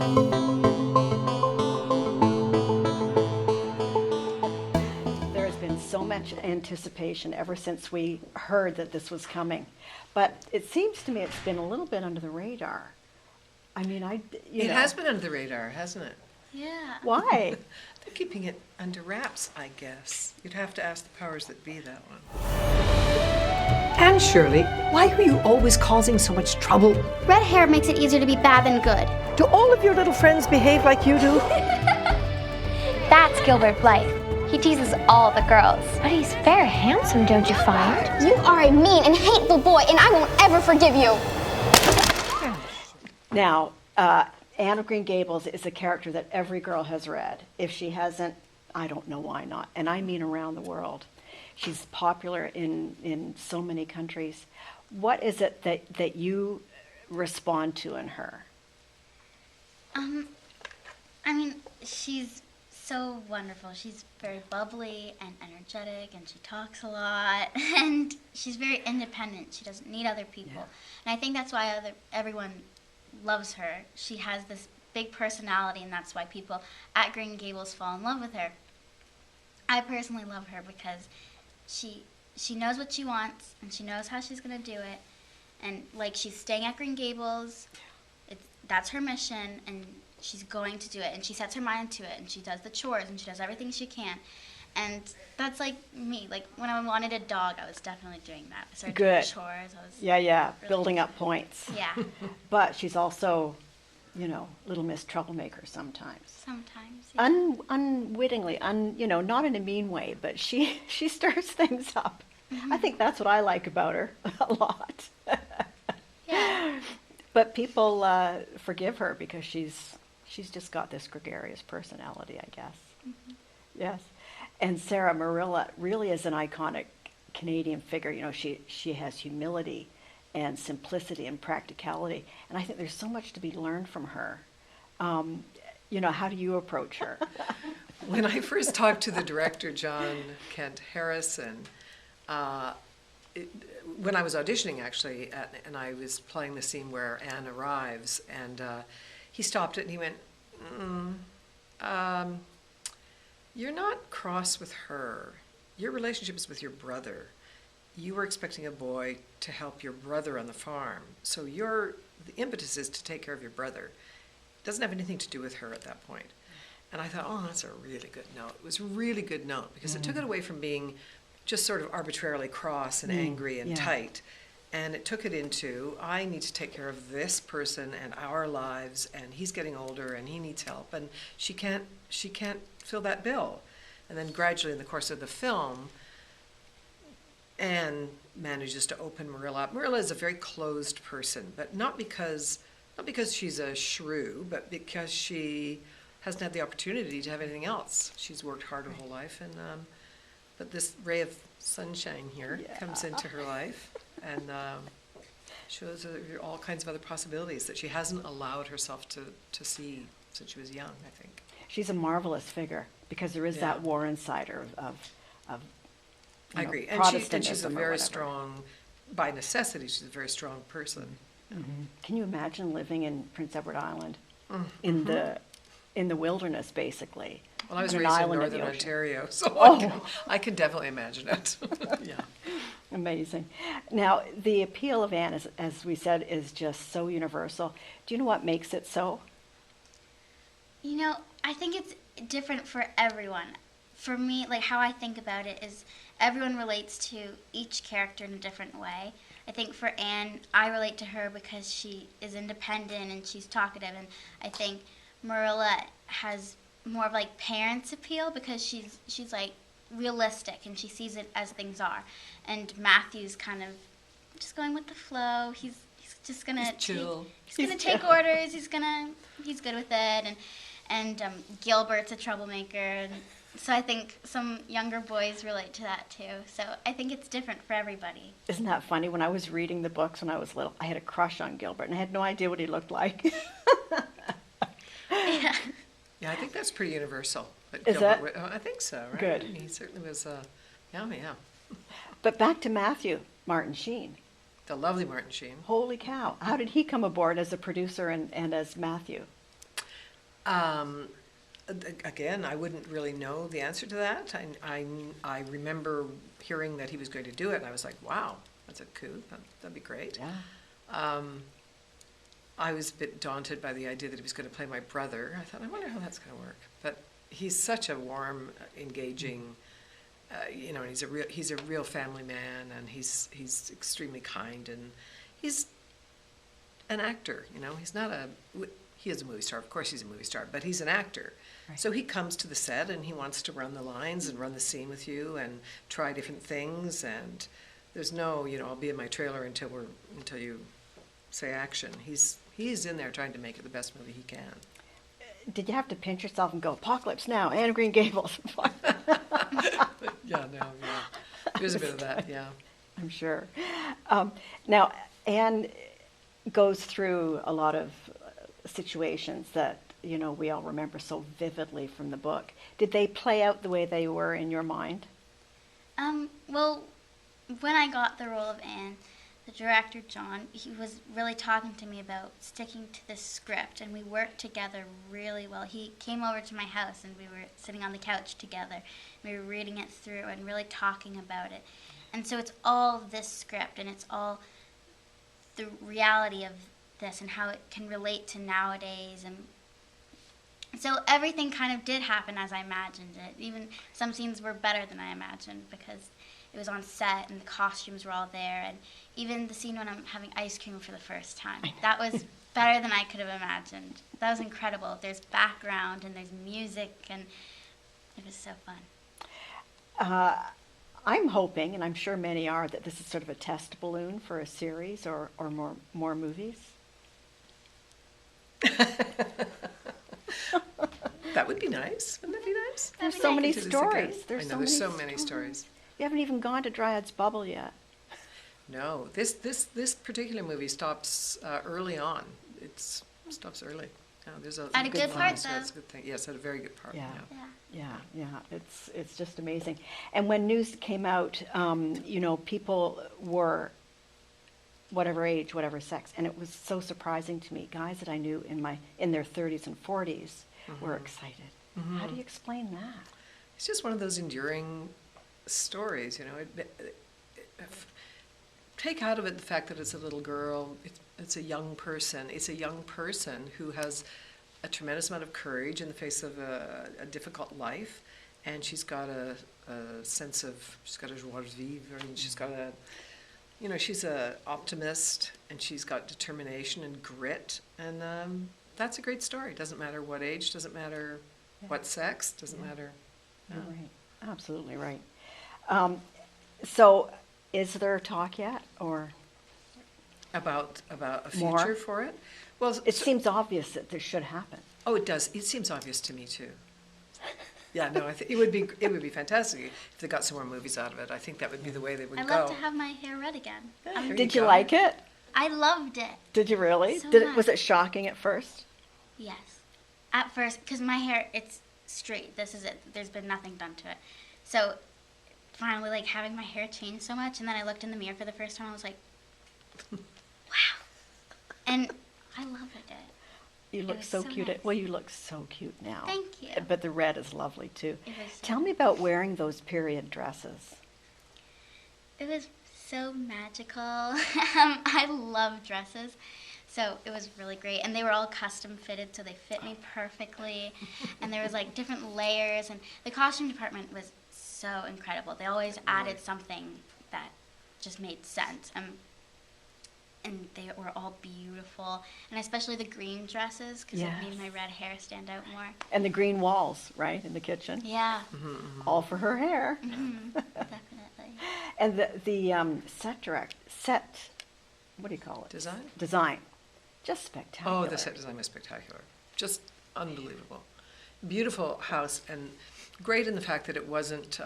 There has been so much anticipation ever since we heard that this was coming. But it seems to me it's been a little bit under the radar. I mean, It has been under the radar, hasn't it? Yeah. Why? They're keeping it under wraps, I guess. You'd have to ask the powers that be that one. And Shirley, why are you always causing so much trouble? Red hair makes it easier to be bad than good. Do all of your little friends behave like you do? That's Gilbert Blythe. He teases all the girls. But he's very handsome, don't you find? You are a mean and hateful boy, and I won't ever forgive you. Now, Anne of Green Gables is a character that every girl has read. If she hasn't, I don't know why not. And I mean around the world. She's popular in so many countries. What is it that you respond to in her? I mean, she's so wonderful. She's very bubbly and energetic, and she talks a lot, and she's very independent. She doesn't need other people. Yeah. And I think that's why everyone loves her. She has this big personality, and that's why people at Green Gables fall in love with her. I personally love her because she knows what she wants, and she knows how she's going to do it. And, like, she's staying at Green Gables. That's her mission, and she's going to do it. And she sets her mind to it, and she does the chores, and she does everything she can. And that's like me. Like, when I wanted a dog, I was definitely doing that. I started doing chores. Really building up points. Yeah. But she's also, Little Miss Troublemaker sometimes. Sometimes, yeah. Unwittingly, not in a mean way, but she stirs things up. Mm-hmm. I think that's what I like about her a lot. Yeah. But people forgive her because she's just got this gregarious personality, I guess. Mm-hmm. Yes. And Sarah Marilla really is an iconic Canadian figure. She has humility and simplicity and practicality. And I think there's so much to be learned from her. How do you approach her? When I first talked to the director, John Kent Harrison, when I was auditioning, actually, and I was playing the scene where Anne arrives, and he stopped it and he went, you're not cross with her. Your relationship is with your brother. You were expecting a boy to help your brother on the farm. So the impetus is to take care of your brother. It doesn't have anything to do with her at that point. And I thought, that's a really good note. It was a really good note because it took it away from being just sort of arbitrarily cross and angry and tight. And it took it into, I need to take care of this person and our lives, and he's getting older and he needs help, and she can't fill that bill. And then gradually in the course of the film, Anne manages to open Marilla up. Marilla is a very closed person, but not because she's a shrew, but because she hasn't had the opportunity to have anything else. She's worked hard her whole life, and but this ray of sunshine here comes into her life and shows her all kinds of other possibilities that she hasn't allowed herself to see since she was young, I think. She's a marvelous figure because there is that war inside her of I agree. And she's a very strong, by necessity, she's a very strong person. Mm-hmm. Can you imagine living in Prince Edward Island in the wilderness, basically? Well, I was raised in northern Ontario, so I can definitely imagine it. Yeah. Amazing. Now, the appeal of Anne, as we said, is just so universal. Do you know what makes it so? I think it's different for everyone. For me, like how I think about it is everyone relates to each character in a different way. I think for Anne, I relate to her because she is independent and she's talkative, and I think Marilla has more of like parents' appeal because she's like realistic and she sees it as things are. And Matthew's kind of just going with the flow. He's just gonna chill. He's gonna take orders. He's good with it. And Gilbert's a troublemaker. And so I think some younger boys relate to that too. So I think it's different for everybody. Isn't that funny? When I was reading the books when I was little, I had a crush on Gilbert, and I had no idea what he looked like. Yeah, I think that's pretty universal. Is Gilbert, that? I think so, right? Good. He certainly was, yeah. But back to Matthew, Martin Sheen. The lovely Martin Sheen. Holy cow. How did he come aboard as a producer and as Matthew? Again, I wouldn't really know the answer to that. I remember hearing that he was going to do it, and I was like, wow, that's a coup. That'd be great. Yeah. I was a bit daunted by the idea that he was going to play my brother. I thought, I wonder how that's going to work. But he's such a warm, engaging, and he's a real family man, and he's extremely kind, and he's an actor. He's not he is a movie star. Of course, he's a movie star, but he's an actor. Right. So he comes to the set and he wants to run the lines and run the scene with you and try different things. And there's no, I'll be in my trailer until you say action. He's in there trying to make it the best movie he can. Did you have to pinch yourself and go, Apocalypse Now, Anne of Green Gables? Yeah. There's a bit of that, yeah. I'm sure. Now, Anne goes through a lot of situations that, we all remember so vividly from the book. Did they play out the way they were in your mind? Well, when I got the role of Anne, the director, John, he was really talking to me about sticking to this script, and we worked together really well. He came over to my house, and we were sitting on the couch together. We were reading it through and really talking about it. And so it's all this script, and it's all the reality of this and how it can relate to nowadays. And so everything kind of did happen as I imagined it. Even some scenes were better than I imagined because it was on set and the costumes were all there. And even the scene when I'm having ice cream for the first time, that was better than I could have imagined. That was incredible. There's background and there's music, and it was so fun. I'm hoping, and I'm sure many are, that this is sort of a test balloon for a series or more movies. That would be nice. Wouldn't that be nice? There's so many Do this stories. again. There's so many stories. You haven't even gone to Dryad's Bubble yet. No, this particular movie stops early on. It stops early. There's At a good part, so though. that's a good thing. Yes, at a very good part. Yeah. Yeah. Yeah. It's just amazing. And when news came out, people were whatever age, whatever sex, and it was so surprising to me. Guys that I knew in their 30s and 40s were excited. How do you explain that? It's just one of those enduring stories, take out of it the fact that it's a little girl, it's a young person. It's a young person who has a tremendous amount of courage in the face of a difficult life, and she's got a sense of, she's got a joie de vivre, and she's got she's a optimist, and she's got determination and grit, and that's a great story. Doesn't matter what age, doesn't matter what sex, doesn't matter. You're right. Absolutely right. So, is there talk yet, or About a More? future for it? Well, it seems obvious that this should happen? oh, it does. It seems obvious to me too. Yeah, no, I think it would be fantastic if they got some more movies out of it. I think that would be the way they would I'd go. love to have my hair red again. Yeah, there Did you go. like it? I loved it. Did you really? So Was much. it shocking at first? Yes. At first, because my hair, it's straight. This is it. There's been nothing done to it. So finally, having my hair change so much, and then I looked in the mirror for the first time, I was like, wow. And I loved it. You look was so so cute. nice. Well, you look so cute now. Thank you. But the red is lovely too. It was so Tell me about wearing those period dresses. It was so magical. I love dresses. So it was really great. And they were all custom fitted, so they fit me perfectly. And there was different layers. And the costume department was so incredible. They always added something that just made sense. And they were all beautiful. And especially the green dresses, because Yes. it made my red hair stand out more. And the green walls, right, in the kitchen. Yeah, All for her hair. definitely. And the set, what do you call it? Design. Just spectacular. Oh, the set design was spectacular. Just unbelievable. Beautiful house, and great in the fact that it wasn't,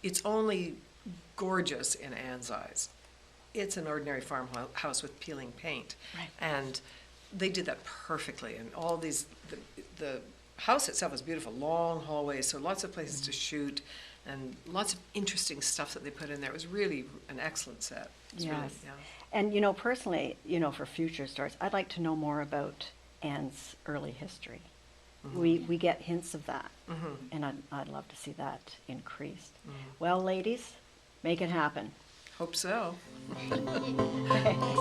it's only gorgeous in Anne's eyes. It's an ordinary farmhouse with peeling paint. Right. And they did that perfectly. And all these, the house itself was beautiful, long hallways, so lots of places to shoot, and lots of interesting stuff that they put in there. It was really an excellent set. It's really, Yes. yeah. And personally, for future stories, I'd like to know more about Anne's early history. We get hints of that, and I'd love to see that increased. Well, ladies, make it happen. Hope so. Okay.